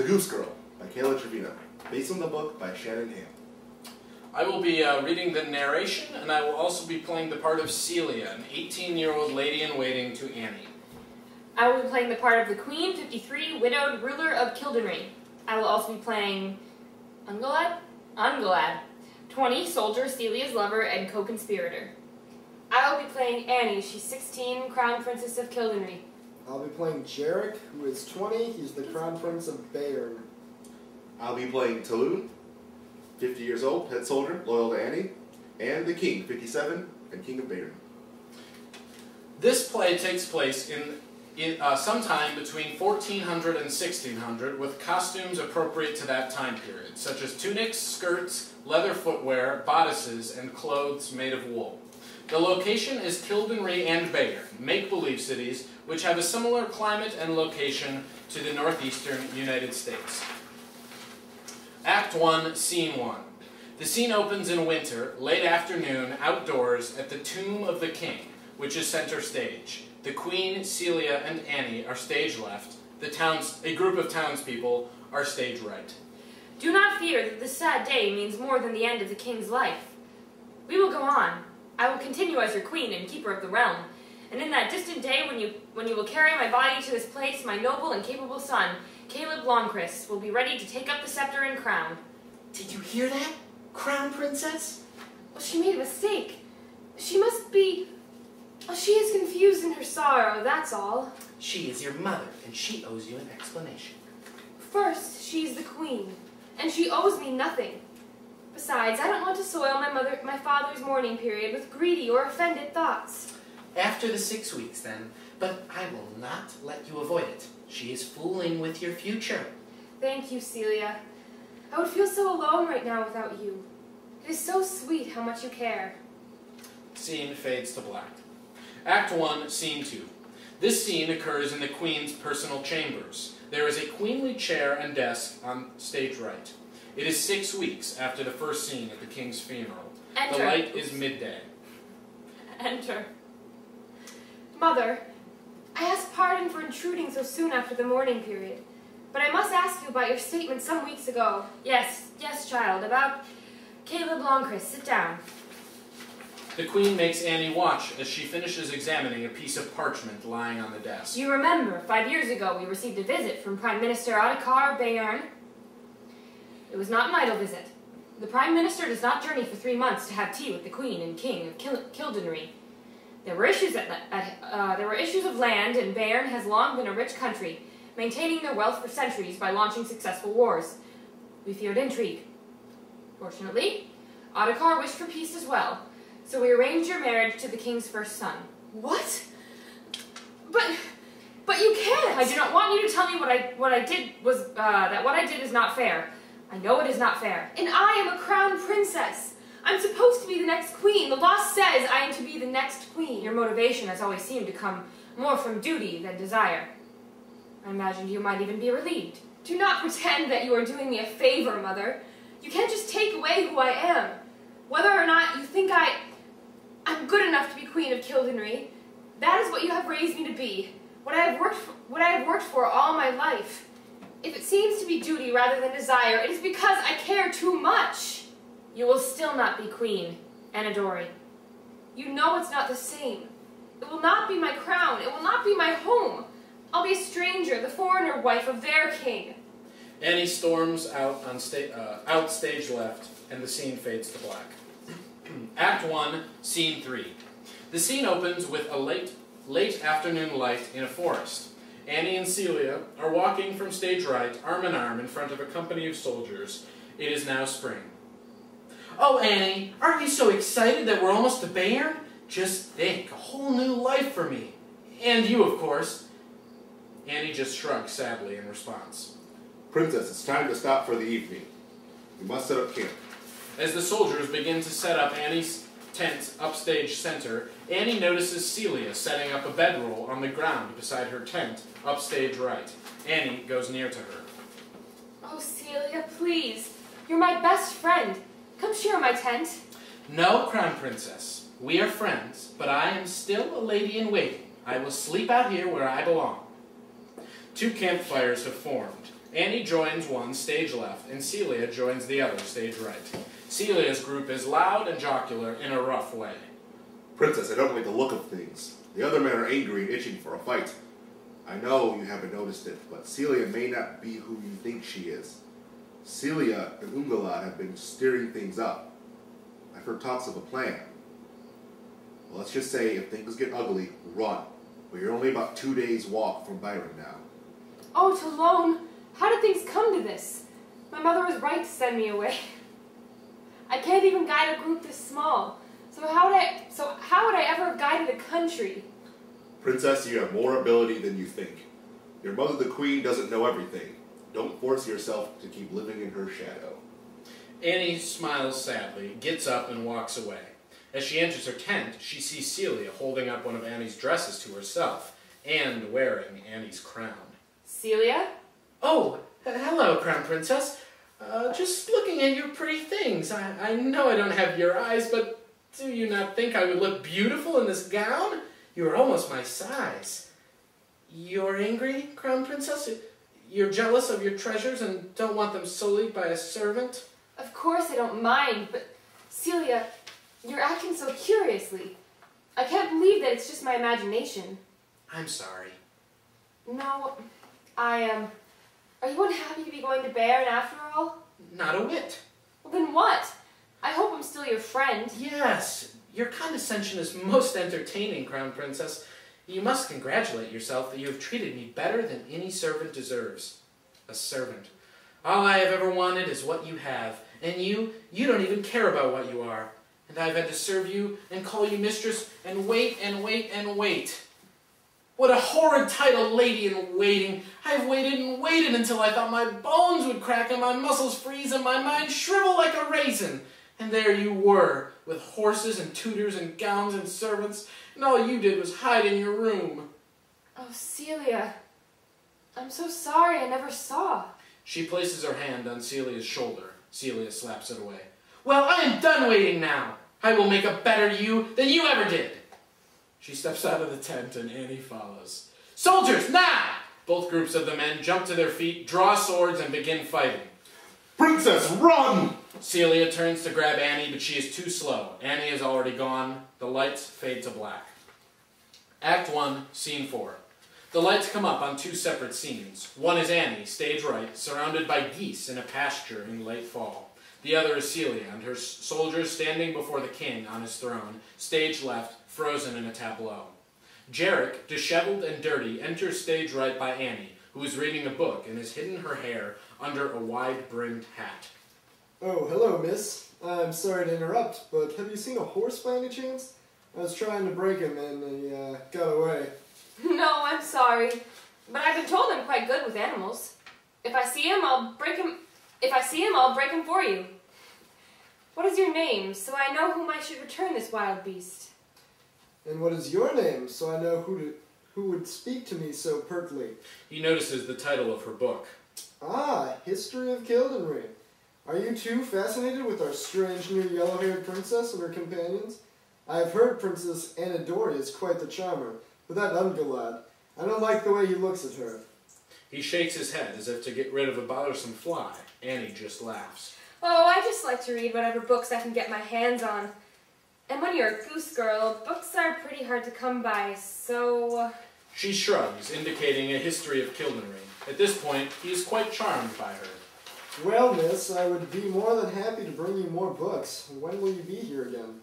The Goose Girl by Kayla Trevino, based on the book by Shannon Hale. I will be reading the narration, and I will also be playing the part of Celia, an 18-year-old lady-in-waiting to Annie. I will be playing the part of the Queen, 53, widowed ruler of Kildare. I will also be playing Ungalad, 20, soldier, Celia's lover, and co-conspirator. I will be playing Annie, she's 16, crown princess of Kildare. I'll be playing Jarek, who is 20, he's the crown prince of Bayern. I'll be playing Talun, 50 years old, head soldier, loyal to Annie, and the King, 57, and King of Bayern. This play takes place in sometime between 1400 and 1600 with costumes appropriate to that time period, such as tunics, skirts, leather footwear, bodices, and clothes made of wool. The location is Kildare and Bayern, make-believe cities which have a similar climate and location to the northeastern United States. Act 1, Scene 1. The scene opens in winter, late afternoon, outdoors at the Tomb of the King, which is center stage. The Queen, Celia, and Annie are stage left. A group of townspeople are stage right. Do not fear that this sad day means more than the end of the king's life. We will go on. I will continue as your queen and keeper of the realm. And in that distant day when you will carry my body to this place, my noble and capable son, Caleb Longchrist, will be ready to take up the scepter and crown. Did you hear that, Crown Princess? Well, she made a mistake. She must be... Well, she is confused in her sorrow, that's all. She is your mother, and she owes you an explanation. First, she's the queen, and she owes me nothing. Besides, I don't want to soil my father's mourning period with greedy or offended thoughts. After the 6 weeks, then, but I will not let you avoid it. She is fooling with your future. Thank you, Celia. I would feel so alone right now without you. It is so sweet how much you care. Scene fades to black. Act 1, Scene 2. This scene occurs in the Queen's personal chambers. There is a queenly chair and desk on stage right. It is 6 weeks after the first scene at the King's funeral. Enter. The light is midday. Enter. Mother, I ask pardon for intruding so soon after the mourning period, but I must ask you about your statement some weeks ago. Yes, child, about Caleb Longchrist. Sit down. The Queen makes Annie watch as she finishes examining a piece of parchment lying on the desk. You remember, 5 years ago we received a visit from Prime Minister Ottokar Bayern. It was not an idle visit. The Prime Minister does not journey for 3 months to have tea with the Queen and King of Kildare. There were issues of land, and Bayern has long been a rich country, maintaining their wealth for centuries by launching successful wars. We feared intrigue. Fortunately, Ottokar wished for peace as well, so we arranged your marriage to the King's first son. What? But you can't! I do not want you to tell me what I did is not fair. I know it is not fair. And I am a crown princess. I'm supposed to be the next queen. The law says I am to be the next queen. Your motivation has always seemed to come more from duty than desire. I imagined you might even be relieved. Do not pretend that you are doing me a favor, Mother. You can't just take away who I am. Whether or not you think I'm good enough to be queen of Kildare, that is what you have raised me to be. What I have worked for all my life. If it seems to be duty rather than desire, it is because I care too much. You will still not be queen, Anadori. You know it's not the same. It will not be my crown. It will not be my home. I'll be a stranger, the foreigner wife of their king. Annie storms out on stage left, and the scene fades to black. Act 1, Scene 3. The scene opens with a late afternoon light in a forest. Annie and Celia are walking from stage right, arm in arm, in front of a company of soldiers. It is now spring. Oh, Annie, aren't you so excited that we're almost to Bayern? Just think, a whole new life for me. And you, of course. Annie just shrugs sadly in response. Princess, it's time to stop for the evening. We must set up camp. As the soldiers begin to set up Annie's tent upstage center, Annie notices Celia setting up a bedroll on the ground beside her tent, upstage right. Annie goes near to her. Oh, Celia, please. You're my best friend. Come share my tent. No, Crown Princess. We are friends, but I am still a lady-in-waiting. I will sleep out here where I belong. 2 campfires have formed. Annie joins one, stage left, and Celia joins the other, stage right. Celia's group is loud and jocular in a rough way. Princess, I don't like the look of things. The other men are angry and itching for a fight. I know you haven't noticed it, but Celia may not be who you think she is. Celia and Ungala have been stirring things up. I've heard talks of a plan. Well, let's just say if things get ugly, run. But you're only about 2 days' walk from Byron now. Oh, Talone, how did things come to this? My mother was right to send me away. I can't even guide a group this small. So how would I ever have guided a country? Princess, you have more ability than you think. Your mother, the queen, doesn't know everything. Don't force yourself to keep living in her shadow. Annie smiles sadly, gets up, and walks away. As she enters her tent, she sees Celia holding up one of Annie's dresses to herself and wearing Annie's crown. Celia? Oh, hello, Crown Princess. Just looking at your pretty things. I know I don't have your eyes, but do you not think I would look beautiful in this gown? You are almost my size. You're angry, Crown Princess? You're jealous of your treasures and don't want them sullied by a servant? Of course I don't mind, but Celia, you're acting so curiously. I can't believe that it's just my imagination. I'm sorry. No, I am. Are you unhappy to be going to Baron after all? Not a whit. Well, then what? I hope I'm still your friend. Yes, your condescension is most entertaining, Crown Princess. You must congratulate yourself that you have treated me better than any servant deserves. A servant. All I have ever wanted is what you have, and you don't even care about what you are. And I've had to serve you and call you mistress and wait and wait and wait. What a horrid title, lady-in-waiting. I've waited and waited until I thought my bones would crack and my muscles freeze and my mind shrivel like a raisin. And there you were, with horses and tutors and gowns and servants, and all you did was hide in your room. Oh, Celia. I'm so sorry I never saw. She places her hand on Celia's shoulder. Celia slaps it away. Well, I am done waiting now. I will make a better you than you ever did. She steps out of the tent and Annie follows. Soldiers, now! Both groups of the men jump to their feet, draw swords, and begin fighting. Princess, run! Celia turns to grab Annie, but she is too slow. Annie is already gone. The lights fade to black. Act 1, Scene 4. The lights come up on two separate scenes. One is Annie, stage right, surrounded by geese in a pasture in late fall. The other is Celia and her soldiers standing before the king on his throne, stage left, frozen in a tableau. Jarek, disheveled and dirty, enters stage right by Annie, who is reading a book and has hidden her hair under a wide-brimmed hat. Oh, hello, miss. I'm sorry to interrupt, but have you seen a horse by any chance? I was trying to break him and he got away. No, I'm sorry. But I've been told I'm quite good with animals. If I see him, I'll break him for you. What is your name, so I know whom I should return this wild beast? And what is your name, so I know who would speak to me so pertly? He notices the title of her book. Ah, History of Kildenry. Are you too fascinated with our strange new yellow-haired princess and her companions? I have heard Princess Anadori is quite the charmer, but that Ungalad, I don't like the way he looks at her. He shakes his head as if to get rid of a bothersome fly. Annie just laughs. Oh, I just like to read whatever books I can get my hands on. And when you're a Goose Girl, books are pretty hard to come by, so... She shrugs, indicating a history of Kildenry. At this point, he is quite charmed by her. Well, miss, I would be more than happy to bring you more books. When will you be here again?